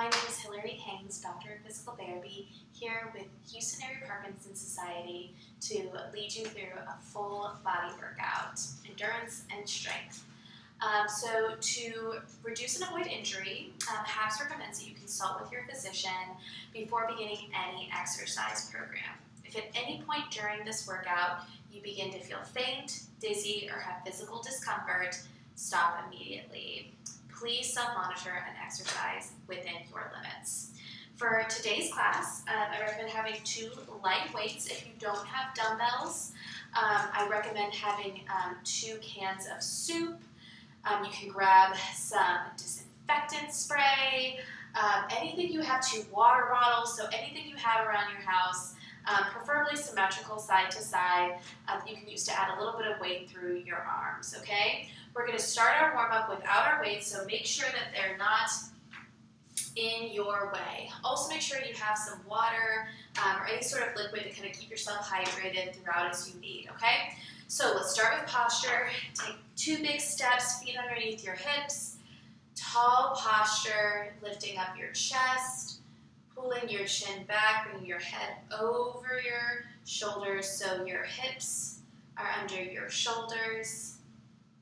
My name is Hilary Haines, Doctor of Physical Therapy, here with Houston Area Parkinson's Society to lead you through a full body workout, endurance and strength. So to reduce and avoid injury, HAPS recommends that you consult with your physician before beginning any exercise program. If at any point during this workout you begin to feel faint, dizzy, or have physical discomfort, stop immediately. Please self-monitor and exercise within your limits. For today's class, I recommend having 2 light weights. If you don't have dumbbells, I recommend having 2 cans of soup. You can grab some disinfectant spray, anything you have, 2 water bottles, so anything you have around your house, preferably symmetrical side to side, you can use to add a little bit of weight through your arms, okay? We're going to start our warm-up without our weights, so make sure that they're not in your way. Also make sure you have some water or any sort of liquid to kind of keep yourself hydrated throughout as you need, okay? So let's start with posture. Take 2 big steps, feet underneath your hips, tall posture, lifting up your chest, pulling your chin back, bringing your head over your shoulders so your hips are under your shoulders,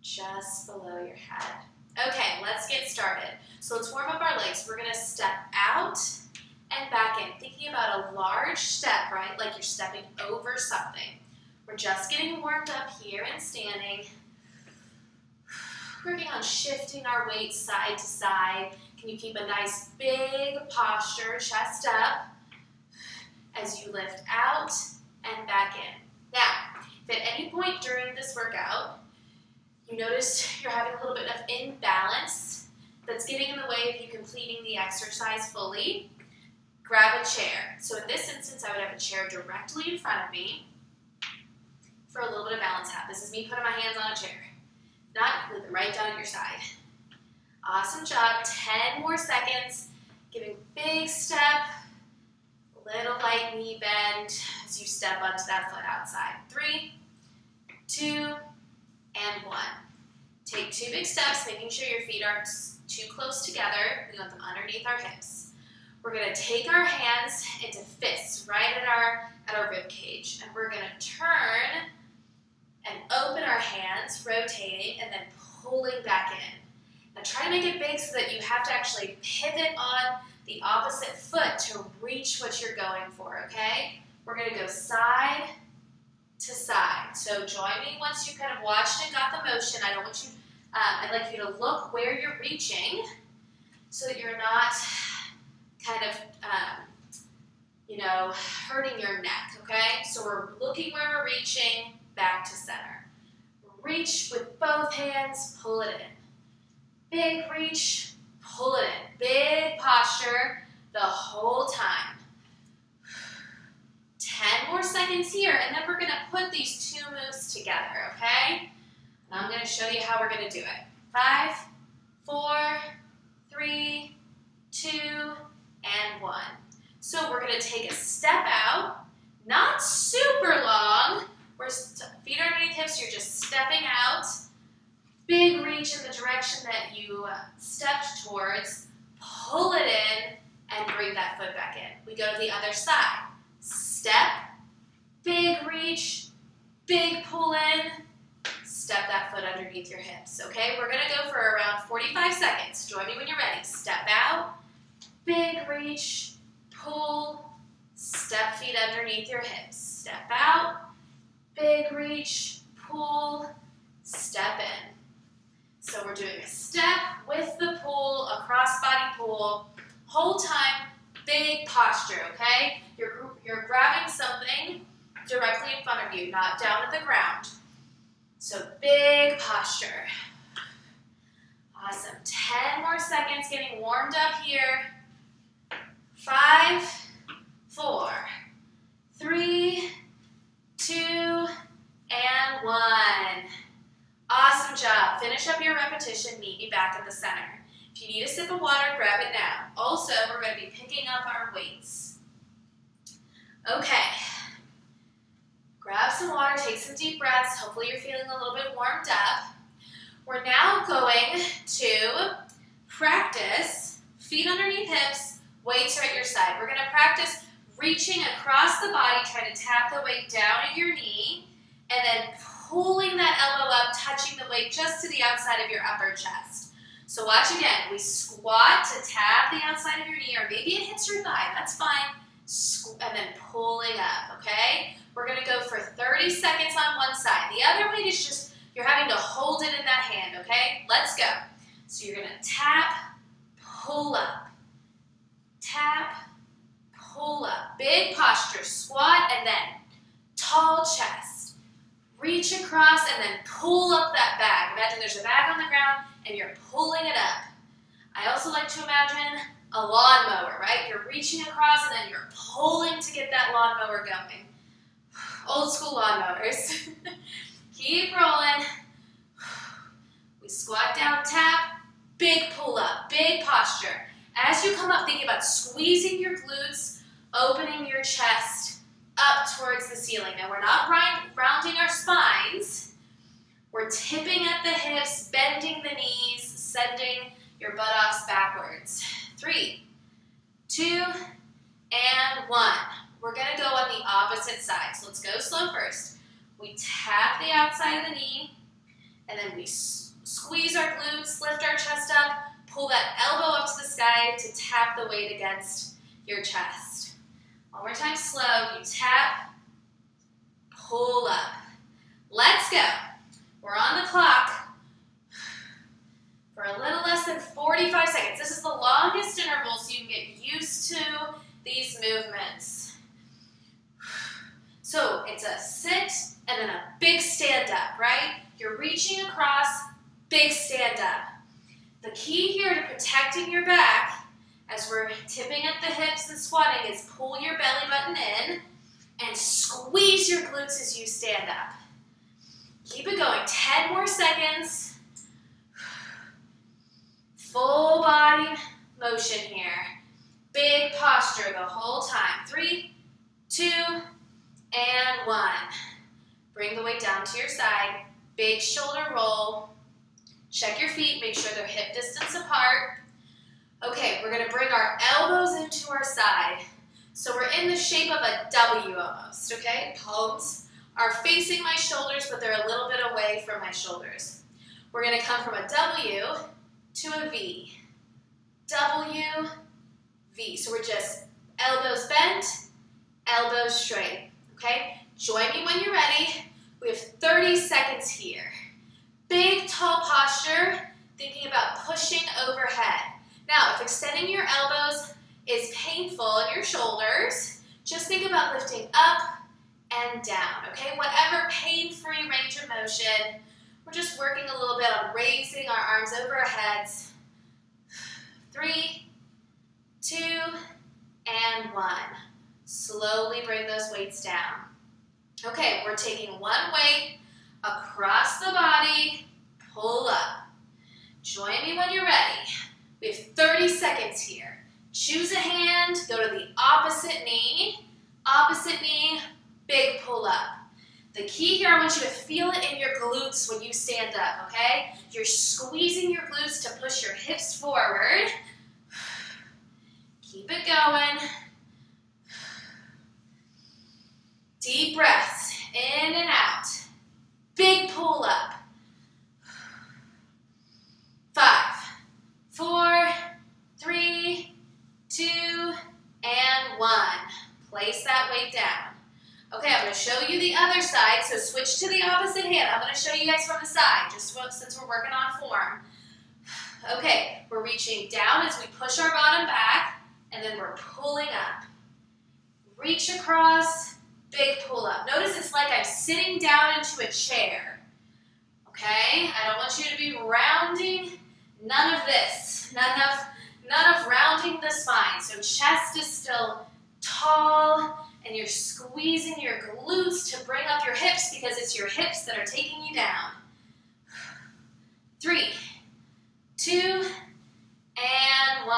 just below your head. Okay, let's get started. So let's warm up our legs. We're gonna step out and back in, thinking about a large step, right? Like you're stepping over something. We're just getting warmed up here and standing. Working on shifting our weight side to side. Can you keep a nice big posture, chest up, as you lift out and back in. Now, if at any point during this workout, you notice you're having a little bit of imbalance that's getting in the way of you completing the exercise fully, grab a chair. So in this instance, I would have a chair directly in front of me for a little bit of balance out. This is me putting my hands on a chair. Not, leave it right down at your side. Awesome job. 10 more seconds. Giving big step, little light knee bend as you step onto that foot outside. 3, 2, and 1. Take 2 big steps, making sure your feet aren't too close together. We want them underneath our hips. We're going to take our hands into fists right at our rib cage, and we're going to turn and open our hands, rotating, and then pulling back in. Now try to make it big so that you have to actually pivot on the opposite foot to reach what you're going for, okay? We're going to go side to side. So join me once you kind of watched and got the motion. I'd like you to look where you're reaching so that you're not kind of, hurting your neck, okay? So we're looking where we're reaching, back to center. Reach with both hands, pull it in. Big reach, pull it in. Big posture the whole time. 10 more seconds here, and then we're going to put these 2 moves together, okay? And I'm going to show you how we're going to do it. 5, 4, 3, 2, and 1. So we're going to take a step out, not super long. We're feet underneath hips, you're just stepping out. Big reach in the direction that you stepped towards. Pull it in and bring that foot back in. We go to the other side. Step, big reach, big pull in, step that foot underneath your hips, okay? We're gonna go for around 45 seconds. Join me when you're ready. Step out, big reach, pull, step feet underneath your hips. Step out, big reach, pull, step in. So we're doing a step with the pull, a cross body pull, whole time, big posture, okay? You're grabbing something directly in front of you, not down at the ground. So big posture. Awesome. 10 more seconds getting warmed up here. 5, 4, 3, 2, and 1. Awesome job. Finish up your repetition. Meet me back at the center. If you need a sip of water, grab it now. Also, we're going to be picking up our weights. Okay. Grab some water, take some deep breaths. Hopefully you're feeling a little bit warmed up. We're now going to practice feet underneath hips, Weights are at your side. We're gonna practice reaching across the body, trying to tap the weight down at your knee, and then pulling that elbow up, touching the weight just to the outside of your upper chest. So watch again. We squat to tap the outside of your knee, or maybe it hits your thigh. That's fine. And then pulling up, okay? We're going to go for 30 seconds on one side. The other weight is just, you're having to hold it in that hand, okay? Let's go. So you're going to tap, pull up. Tap, pull up. Big posture. Squat and then tall chest. Reach across and then pull up that bag. Imagine there's a bag on the ground and you're pulling it up. I also like to imagine a lawnmower, right? You're reaching across and then you're pulling to get that lawnmower going. Old school lawnmowers. Keep rolling. We squat down, tap, big pull up, big posture. As you come up, thinking about squeezing your glutes, opening your chest up towards the ceiling. Now we're not rounding our spines. We're tipping at the hips, bending the knees, sending your buttocks backwards. 3, 2, and 1. We're going to go on the opposite side. So let's go slow first. We tap the outside of the knee, and then we squeeze our glutes, lift our chest up, pull that elbow up to the sky to tap the weight against your chest. One more time, slow. You tap, pull up. Let's go. We're on the clock for a little less than 45 seconds. This is the longest interval, so you can get used to these movements. So it's a sit and then a big stand up, right? You're reaching across, big stand up. The key here to protecting your back as we're tipping at the hips and squatting is pull your belly button in and squeeze your glutes as you stand up. Keep it going. 10 more seconds. Full body motion here. Big posture the whole time. 3, 2, and 1. Bring the weight down to your side. Big shoulder roll. Check your feet. Make sure they're hip distance apart. Okay, we're going to bring our elbows into our side. So we're in the shape of a W almost, okay? Palms are facing my shoulders, but they're a little bit away from my shoulders. We're going to come from a W to a V. W, V. So we're just elbows bent, elbows straight, okay? Join me when you're ready. We have 30 seconds here. Big, tall posture, thinking about pushing overhead. Now, if extending your elbows is painful in your shoulders, just think about lifting up and down, okay? Whatever pain-free range of motion, we're just working a little bit on raising our arms over our heads. 3, 2, and 1. Slowly bring those weights down. Okay, we're taking one weight across the body, pull up. Join me when you're ready. We have 30 seconds here. Choose a hand, go to the opposite knee, big pull up. The key here, I want you to feel it in your glutes when you stand up, okay? You're squeezing your glutes to push your hips forward. Keep it going. Deep breaths, in and out. Big pull up. 5, 4, 3, 2, and 1. Place that weight down. Okay, I'm going to show you the other side, so switch to the opposite hand. I'm going to show you guys from the side, just since we're working on form. Okay, we're reaching down as we push our bottom back, and then we're pulling up. Reach across, big pull up. Notice it's like I'm sitting down into a chair. Okay, I don't want you to be rounding, none of this, none of rounding the spine. So chest is still tall, and you're squeezing your glutes to bring up your hips because it's your hips that are taking you down. 3, 2, and 1.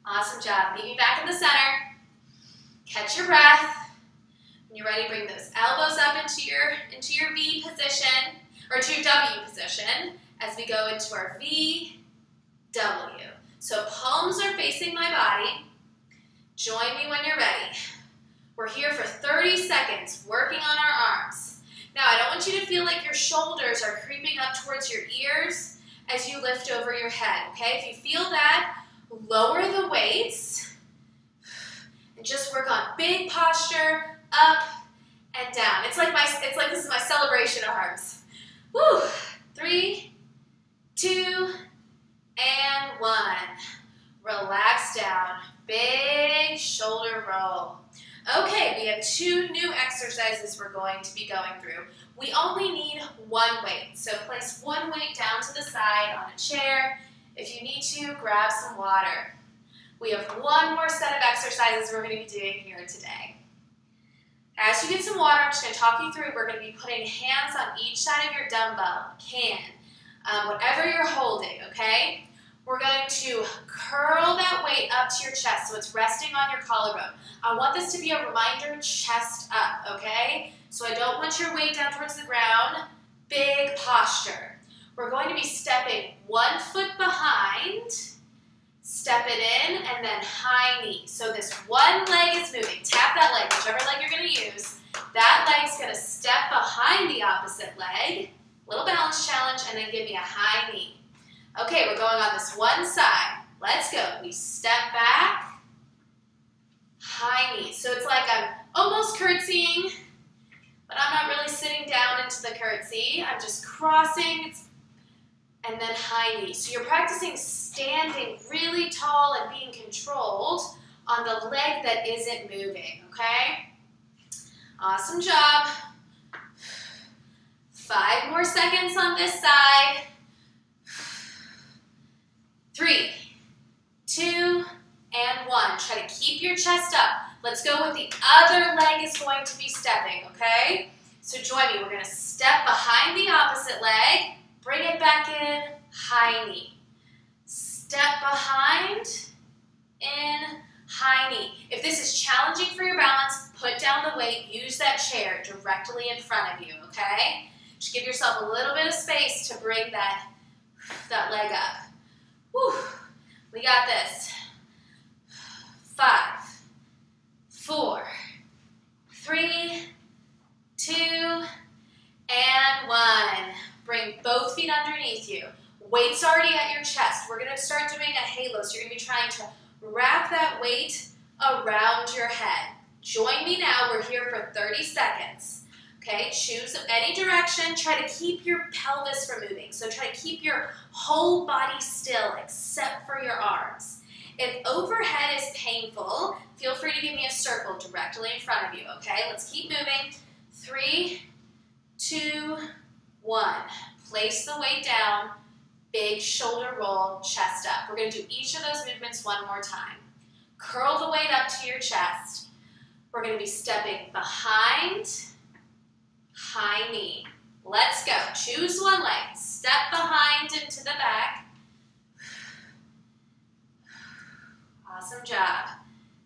Awesome job. Meet me back in the center. Catch your breath. When you're ready, bring those elbows up into your V position, or to your W position, as we go into our V, W. So palms are facing my body. Join me when you're ready. We're here for 30 seconds, working on our arms. Now, I don't want you to feel like your shoulders are creeping up towards your ears as you lift over your head, okay? If you feel that, lower the weights and just work on big posture, up and down. It's like this is my celebration arms. Woo! 3, 2, and 1. Relax down. Big shoulder roll. Okay, we have 2 new exercises we're going to be going through. We only need 1 weight, so place 1 weight down to the side on a chair. If you need to, grab some water. We have 1 more set of exercises we're going to be doing here today. As you get some water, I'm just going to talk you through. We're going to be putting hands on each side of your dumbbell, whatever you're holding, okay? We're going to curl that weight up to your chest so it's resting on your collarbone. I want this to be a reminder, chest up, okay? So I don't want your weight down towards the ground. Big posture. We're going to be stepping 1 foot behind, step it in, and then high knee. So this one leg is moving. Tap that leg, whichever leg you're going to use. That leg's going to step behind the opposite leg. Little balance challenge, and then give me a high knee. Okay, we're going on this one side. Let's go. We step back, high knee. So it's like I'm almost curtsying, but I'm not really sitting down into the curtsy. I'm just crossing, and then high knee. So you're practicing standing really tall and being controlled on the leg that isn't moving, okay? Awesome job. 5 more seconds on this side. 3, 2, and 1. Try to keep your chest up. Let's go with the other leg is going to be stepping, okay? So join me. We're going to step behind the opposite leg, bring it back in, high knee. Step behind, in, high knee. If this is challenging for your balance, put down the weight, use that chair directly in front of you, okay? Just give yourself a little bit of space to bring that leg up. Whew. We got this. 5, 4, 3, 2, and 1. Bring both feet underneath you. Weight's already at your chest. We're going to start doing a halo, so you're going to be trying to wrap that weight around your head. Join me now. We're here for 30 seconds. Okay, choose any direction. Try to keep your pelvis from moving. So try to keep your whole body still except for your arms. If overhead is painful, feel free to give me a circle directly in front of you, okay? Let's keep moving. 3, 2, 1. Place the weight down. Big shoulder roll, chest up. We're going to do each of those movements 1 more time. Curl the weight up to your chest. We're going to be stepping behind, high knee. Let's go. Choose 1 leg. Step behind into the back. Awesome job.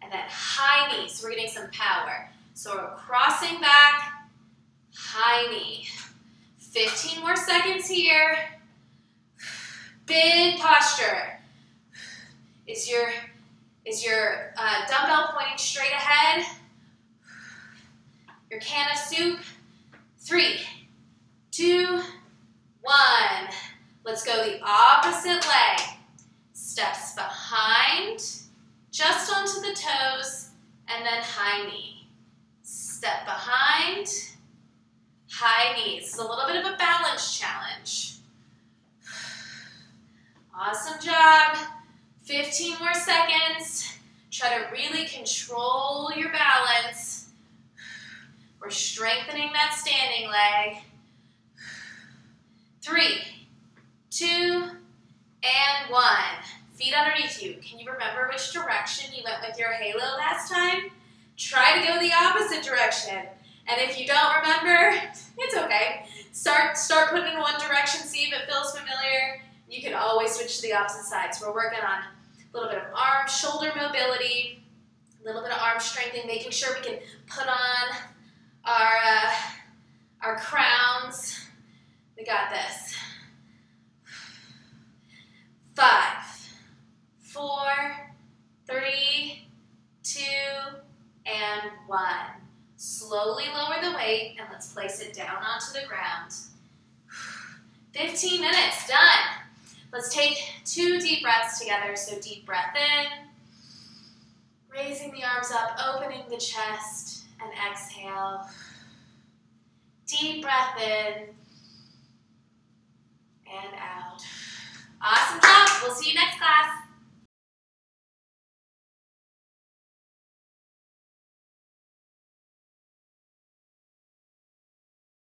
And then high knee. So we're getting some power. So we're crossing back, high knee. 15 more seconds here. Big posture. Is your dumbbell pointing straight ahead? Your can of soup? 3, 2, 1. Let's go the opposite leg. Steps behind, just onto the toes, and then high knee. Step behind, high knee. This is a little bit of a balance challenge. Awesome job. 15 more seconds. Try to really control your balance. We're strengthening that standing leg. 3, 2, and 1. Feet underneath you. Can you remember which direction you went with your halo last time? Try to go the opposite direction. And if you don't remember, it's okay. Start putting in one direction, see if it feels familiar. You can always switch to the opposite side. So we're working on a little bit of arm, shoulder mobility, a little bit of arm strengthening, making sure we can put on our crowns. We got this. 5, weight and let's place it down onto the ground. 15 minutes, done. Let's take 2 deep breaths together. So deep breath in, raising the arms up, opening the chest, and exhale. Deep breath in and out. Awesome job. We'll see you next class.